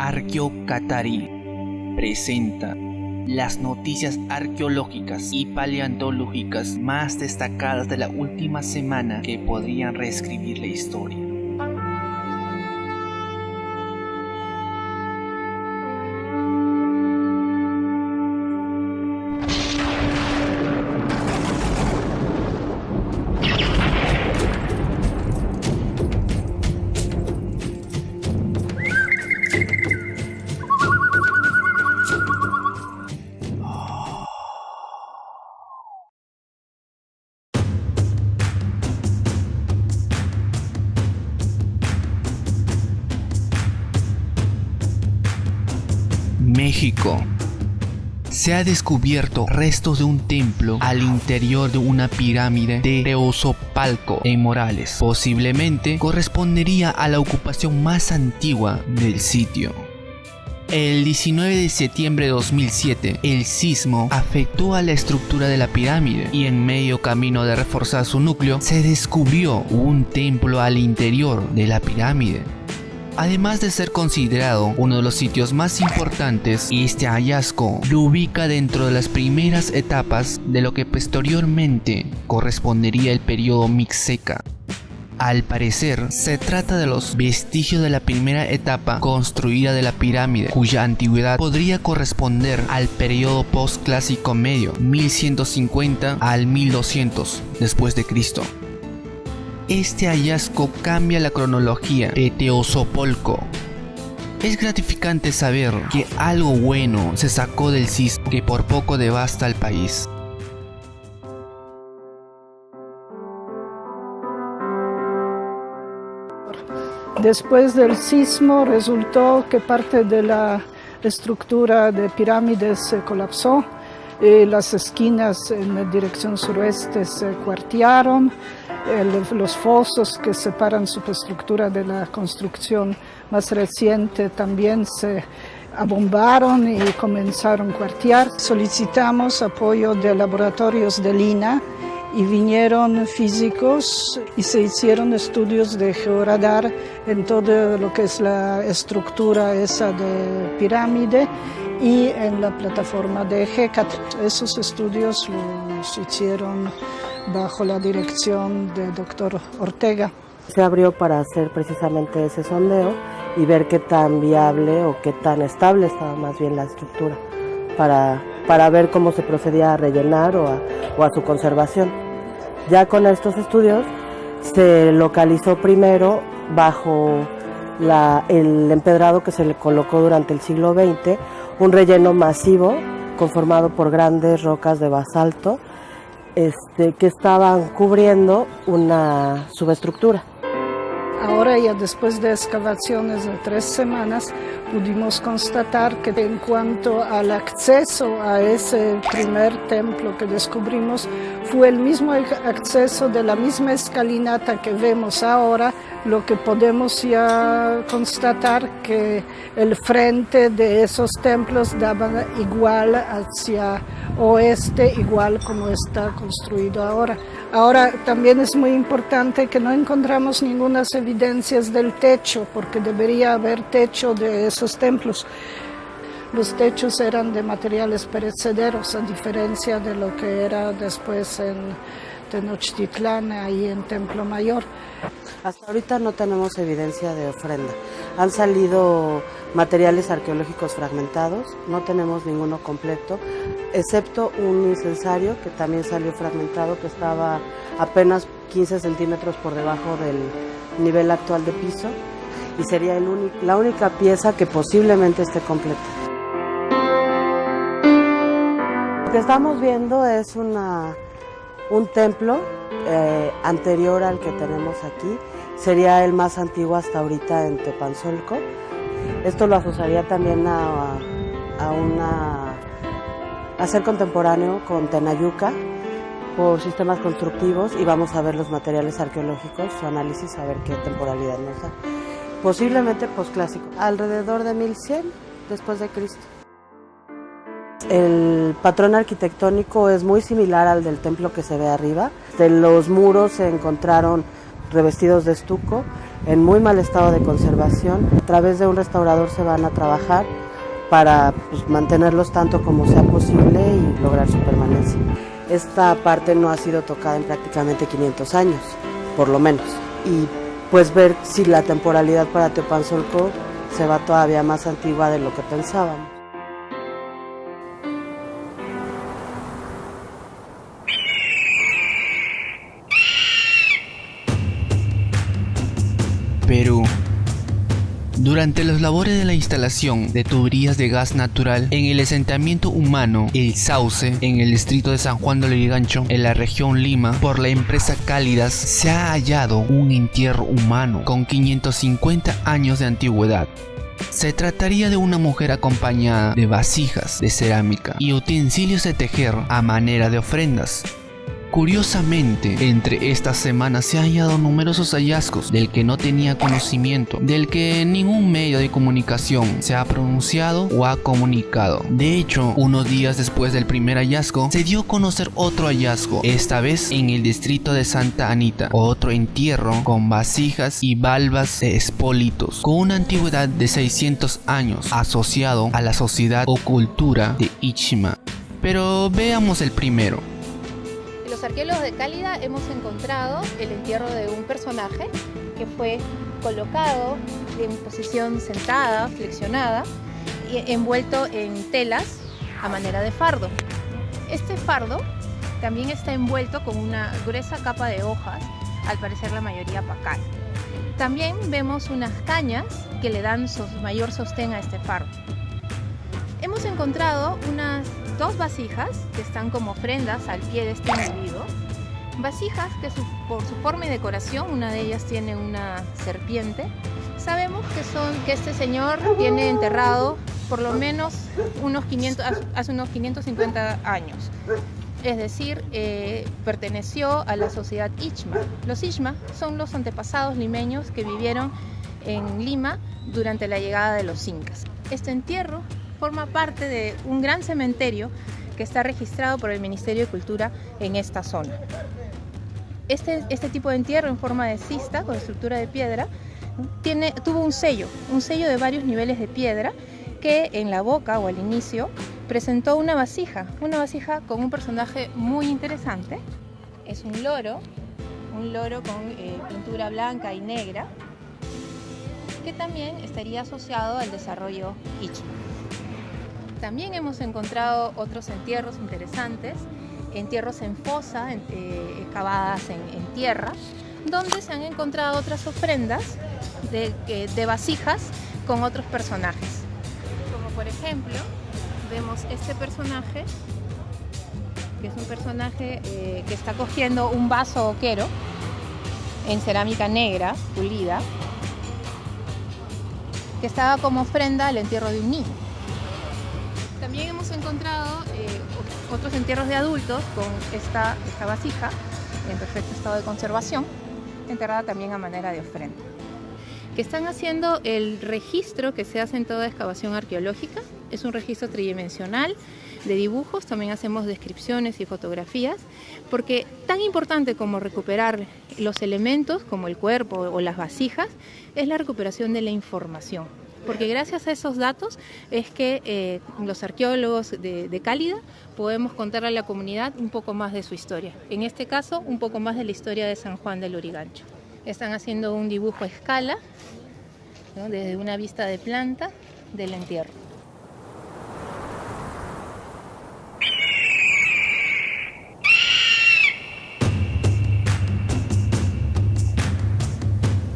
Arqueocatarí presenta las noticias arqueológicas y paleontológicas más destacadas de la última semana que podrían reescribir la historia. México. Se ha descubierto restos de un templo al interior de una pirámide de Teotzopalco en Morales. Posiblemente correspondería a la ocupación más antigua del sitio. El 19 de septiembre de 2007, el sismo afectó a la estructura de la pirámide y en medio camino de reforzar su núcleo, se descubrió un templo al interior de la pirámide. Además de ser considerado uno de los sitios más importantes, este hallazgo lo ubica dentro de las primeras etapas de lo que posteriormente correspondería al periodo Mixteca. Al parecer, se trata de los vestigios de la primera etapa construida de la pirámide, cuya antigüedad podría corresponder al periodo postclásico medio, 1150 al 1200 después de Cristo. Este hallazgo cambia la cronología de Teotzopalco. Es gratificante saber que algo bueno se sacó del sismo que por poco devasta al país. Después del sismo resultó que parte de la estructura de pirámides se colapsó. Las esquinas en la dirección suroeste se cuartearon, los fosos que separan su estructura de la construcción más reciente también se abombaron y comenzaron a cuartear. Solicitamos apoyo de laboratorios de Lina y vinieron físicos y se hicieron estudios de georradar en todo lo que es la estructura esa de pirámide y en la plataforma de Hécat. Esos estudios los hicieron bajo la dirección del doctor Ortega. Se abrió para hacer precisamente ese sondeo y ver qué tan viable o qué tan estable estaba más bien la estructura para ver cómo se procedía a rellenar o a su conservación. Ya con estos estudios se localizó primero bajo el empedrado que se le colocó durante el siglo XX, un relleno masivo conformado por grandes rocas de basalto que estaban cubriendo una subestructura. Ahora ya después de excavaciones de 3 semanas pudimos constatar que en cuanto al acceso a ese primer templo que descubrimos fue el mismo acceso de la misma escalinata que vemos ahora, lo que podemos ya constatar que el frente de esos templos daba igual hacia oeste, igual como está construido ahora. Ahora también es muy importante que no encontramos ninguna evidencias del techo, porque debería haber techo de esos templos. Los techos eran de materiales perecederos, a diferencia de lo que era después en Tenochtitlán, ahí en Templo Mayor. Hasta ahorita no tenemos evidencia de ofrenda. Han salido materiales arqueológicos fragmentados, no tenemos ninguno completo, excepto un incensario que también salió fragmentado, que estaba apenas 15 centímetros por debajo del nivel actual de piso, y sería la única pieza que posiblemente esté completa. Lo que estamos viendo es un templo anterior al que tenemos aquí, sería el más antiguo hasta ahorita en Teopanzolco. Esto lo asociaría también a ser contemporáneo con Tenayuca por sistemas constructivos, y vamos a ver los materiales arqueológicos, su análisis, a ver qué temporalidad nos da. Posiblemente posclásico, alrededor de 1100 después de Cristo. El patrón arquitectónico es muy similar al del templo que se ve arriba. De los muros se encontraron revestidos de estuco en muy mal estado de conservación. A través de un restaurador se van a trabajar para mantenerlos tanto como sea posible y lograr su permanencia. Esta parte no ha sido tocada en prácticamente 500 años, por lo menos. Y pues ver si la temporalidad para Teopanzolco se va todavía más antigua de lo que pensábamos. Perú. Durante las labores de la instalación de tuberías de gas natural en el asentamiento humano El Sauce, en el distrito de San Juan de Lurigancho, en la región Lima, por la empresa Cálidas, se ha hallado un entierro humano con 550 años de antigüedad. Se trataría de una mujer acompañada de vasijas de cerámica y utensilios de tejer a manera de ofrendas. Curiosamente, entre estas semanas se han hallado numerosos hallazgos del que no tenía conocimiento, del que ningún medio de comunicación se ha pronunciado o ha comunicado. De hecho, unos días después del primer hallazgo, se dio a conocer otro hallazgo, esta vez en el distrito de Santa Anita, otro entierro con vasijas y valvas de espólitos, con una antigüedad de 600 años, asociado a la sociedad o cultura de Ichima. Pero veamos el primero. Los arqueólogos de Cálida hemos encontrado el entierro de un personaje que fue colocado en posición sentada, flexionada, y envuelto en telas a manera de fardo. Este fardo también está envuelto con una gruesa capa de hojas, al parecer la mayoría pacal. También vemos unas cañas que le dan mayor sostén a este fardo. Hemos encontrado unas 2 vasijas que están como ofrendas al pie de este individuo. Vasijas que por su forma y decoración, una de ellas tiene una serpiente. Sabemos que este señor tiene enterrado por lo menos hace unos 550 años. Es decir, perteneció a la sociedad Ichma. Los Ichma son los antepasados limeños que vivieron en Lima durante la llegada de los incas. Este entierro forma parte de un gran cementerio que está registrado por el Ministerio de Cultura en esta zona. Este tipo de entierro en forma de cista con estructura de piedra tuvo un sello de varios niveles de piedra que en la boca o al inicio presentó una vasija con un personaje muy interesante. Es un loro con pintura blanca y negra que también estaría asociado al desarrollo Ichma. También hemos encontrado otros entierros interesantes, entierros en fosa, excavadas en tierra, donde se han encontrado otras ofrendas de vasijas con otros personajes. Como por ejemplo, vemos este personaje, que es un personaje que está cogiendo un vaso oquero en cerámica negra, pulida, que estaba como ofrenda al entierro de un niño. También hemos encontrado otros entierros de adultos con esta vasija en perfecto estado de conservación, enterrada también a manera de ofrenda. Que están haciendo el registro que se hace en toda excavación arqueológica. Es un registro tridimensional de dibujos, también hacemos descripciones y fotografías, porque tan importante como recuperar los elementos, como el cuerpo o las vasijas, es la recuperación de la información. Porque gracias a esos datos es que los arqueólogos de Cálida podemos contarle a la comunidad un poco más de su historia. En este caso, un poco más de la historia de San Juan de Lurigancho. Están haciendo un dibujo a escala, ¿no?, desde una vista de planta del entierro.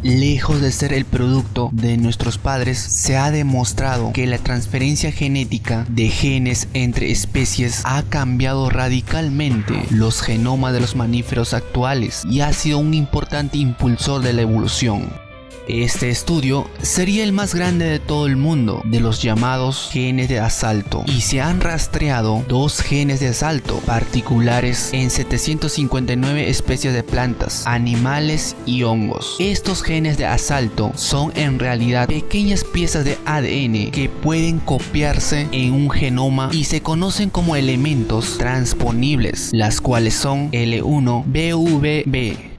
Lejos de ser el producto de nuestros padres, se ha demostrado que la transferencia genética de genes entre especies ha cambiado radicalmente los genomas de los mamíferos actuales y ha sido un importante impulsor de la evolución. Este estudio sería el más grande de todo el mundo de los llamados genes de asalto, y se han rastreado 2 genes de asalto particulares en 759 especies de plantas, animales y hongos. Estos genes de asalto son en realidad pequeñas piezas de ADN que pueden copiarse en un genoma y se conocen como elementos transponibles, las cuales son L1, BVB.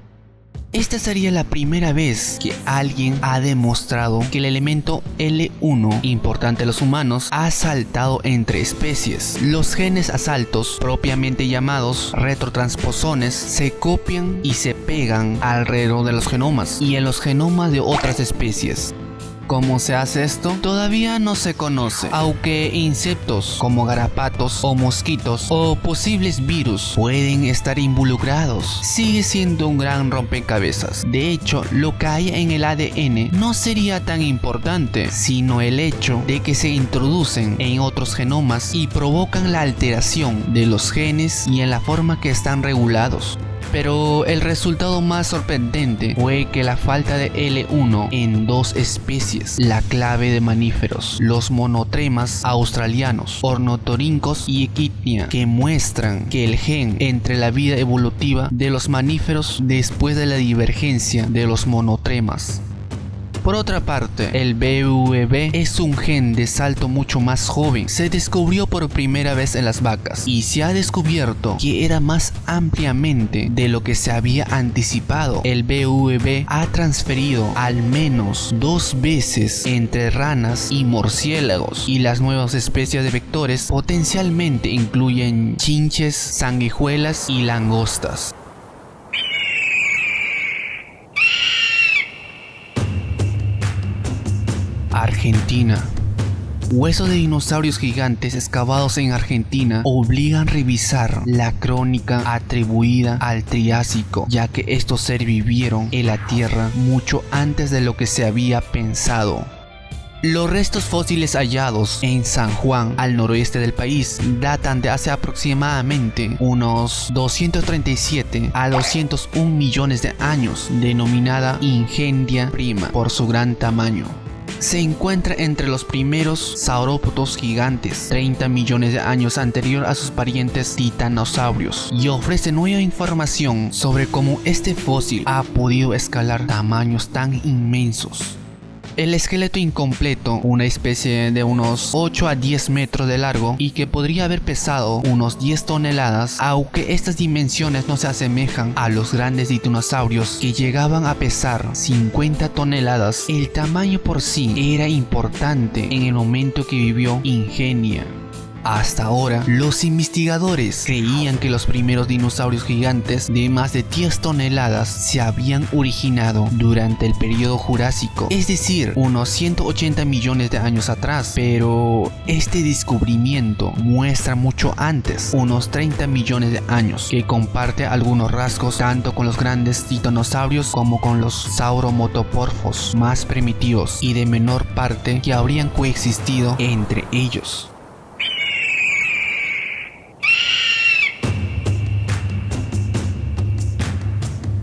Esta sería la primera vez que alguien ha demostrado que el elemento L1, importante a los humanos, ha saltado entre especies. Los genes asaltos, propiamente llamados retrotransposones, se copian y se pegan alrededor de los genomas y en los genomas de otras especies. ¿Cómo se hace esto? Todavía no se conoce, aunque insectos como garrapatos o mosquitos o posibles virus pueden estar involucrados. Sigue siendo un gran rompecabezas. De hecho, lo que hay en el ADN no sería tan importante, sino el hecho de que se introducen en otros genomas y provocan la alteración de los genes y en la forma que están regulados. Pero el resultado más sorprendente fue que la falta de L1 en dos especies, la clave de mamíferos, los monotremas australianos, ornitorrincos y equidna, que muestran que el gen entre la vida evolutiva de los mamíferos después de la divergencia de los monotremas. Por otra parte, el BVB es un gen de salto mucho más joven. Se descubrió por primera vez en las vacas y se ha descubierto que era más ampliamente de lo que se había anticipado. El BVB ha transferido al menos 2 veces entre ranas y murciélagos, y las nuevas especies de vectores potencialmente incluyen chinches, sanguijuelas y langostas. Argentina. Huesos de dinosaurios gigantes excavados en Argentina obligan a revisar la crónica atribuida al Triásico, ya que estos seres vivieron en la Tierra mucho antes de lo que se había pensado. Los restos fósiles hallados en San Juan, al noroeste del país, datan de hace aproximadamente unos 237 a 201 millones de años, denominada Ingendia prima por su gran tamaño. Se encuentra entre los primeros saurópodos gigantes, 30 millones de años anterior a sus parientes titanosaurios, y ofrece nueva información sobre cómo este fósil ha podido escalar tamaños tan inmensos. El esqueleto incompleto, una especie de unos 8 a 10 metros de largo y que podría haber pesado unos 10 toneladas, aunque estas dimensiones no se asemejan a los grandes dinosaurios que llegaban a pesar 50 toneladas, el tamaño por sí era importante en el momento que vivió Ingenia. Hasta ahora, los investigadores creían que los primeros dinosaurios gigantes de más de 10 toneladas se habían originado durante el periodo Jurásico, es decir, unos 180 millones de años atrás, pero este descubrimiento muestra mucho antes, unos 30 millones de años, que comparte algunos rasgos tanto con los grandes titanosaurios como con los sauromotoporfos más primitivos y de menor parte que habrían coexistido entre ellos.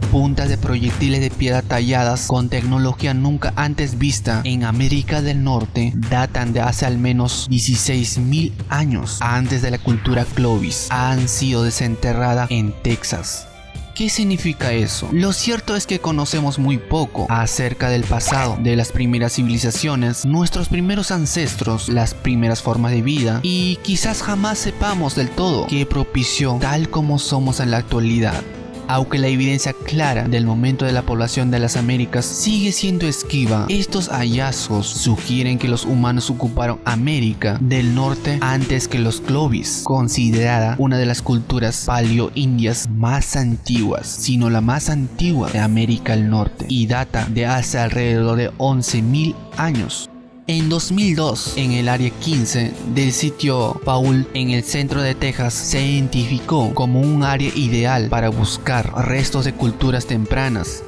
Puntas de proyectiles de piedra talladas con tecnología nunca antes vista en América del Norte datan de hace al menos 16.000 años antes de la cultura Clovis. Han sido desenterradas en Texas. ¿Qué significa eso? Lo cierto es que conocemos muy poco acerca del pasado de las primeras civilizaciones, nuestros primeros ancestros, las primeras formas de vida, y quizás jamás sepamos del todo qué propició tal como somos en la actualidad. Aunque la evidencia clara del momento de la población de las Américas sigue siendo esquiva, estos hallazgos sugieren que los humanos ocuparon América del Norte antes que los Clovis, considerada una de las culturas paleoindias más antiguas, sino la más antigua de América del Norte, y data de hace alrededor de 11.000 años. En 2002, en el área 15 del sitio Paul en el centro de Texas, se identificó como un área ideal para buscar restos de culturas tempranas.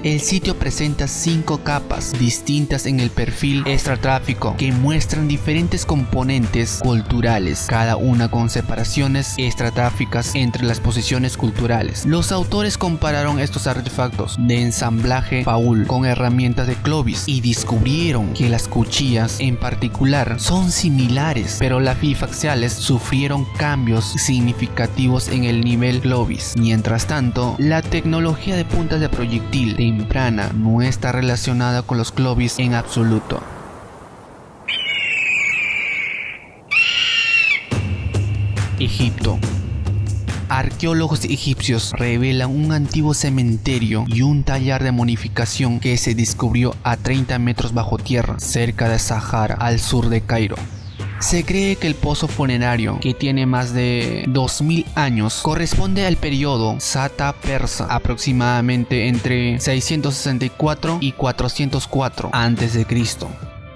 El sitio presenta 5 capas distintas en el perfil estratigráfico que muestran diferentes componentes culturales, cada una con separaciones estratigráficas entre las posiciones culturales. Los autores compararon estos artefactos de ensamblaje Paul con herramientas de Clovis y descubrieron que las cuchillas en particular son similares, pero las bifaciales sufrieron cambios significativos en el nivel Clovis. Mientras tanto, la tecnología de puntas de proyectil temprana no está relacionada con los Clovis en absoluto. Egipto. Arqueólogos egipcios revelan un antiguo cementerio y un taller de momificación que se descubrió a 30 metros bajo tierra, cerca de Sahara, al sur de Cairo. Se cree que el pozo funerario, que tiene más de 2000 años, corresponde al periodo Sata persa, aproximadamente entre 664 y 404 a.C.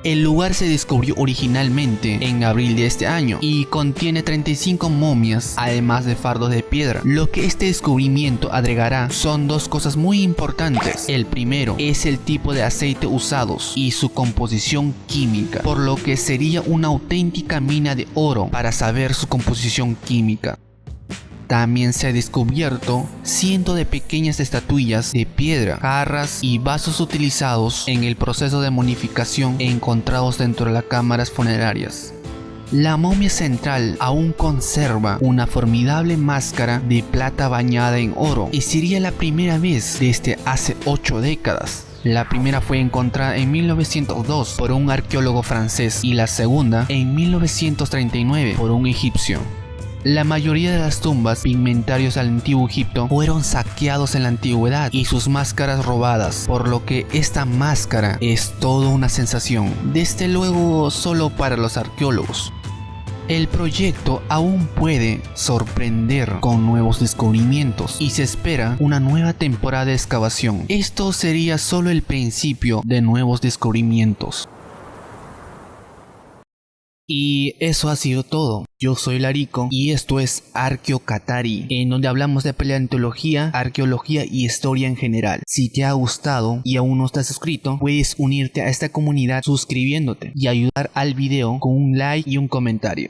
El lugar se descubrió originalmente en abril de este año y contiene 35 momias, además de fardos de piedra. Lo que este descubrimiento agregará son dos cosas muy importantes. El primero es el tipo de aceite usados y su composición química, por lo que sería una auténtica mina de oro para saber su composición química. También se ha descubierto cientos de pequeñas estatuillas de piedra, jarras y vasos utilizados en el proceso de momificación encontrados dentro de las cámaras funerarias. La momia central aún conserva una formidable máscara de plata bañada en oro y sería la primera vez desde hace 8 décadas. La primera fue encontrada en 1902 por un arqueólogo francés y la segunda en 1939 por un egipcio. La mayoría de las tumbas pigmentarios al antiguo Egipto fueron saqueados en la antigüedad y sus máscaras robadas, por lo que esta máscara es toda una sensación, desde luego solo para los arqueólogos. El proyecto aún puede sorprender con nuevos descubrimientos y se espera una nueva temporada de excavación. Esto sería solo el principio de nuevos descubrimientos. Y eso ha sido todo. Yo soy Larico y esto es Arqueocatari, en donde hablamos de paleontología, arqueología y historia en general. Si te ha gustado y aún no estás suscrito, puedes unirte a esta comunidad suscribiéndote y ayudar al video con un like y un comentario.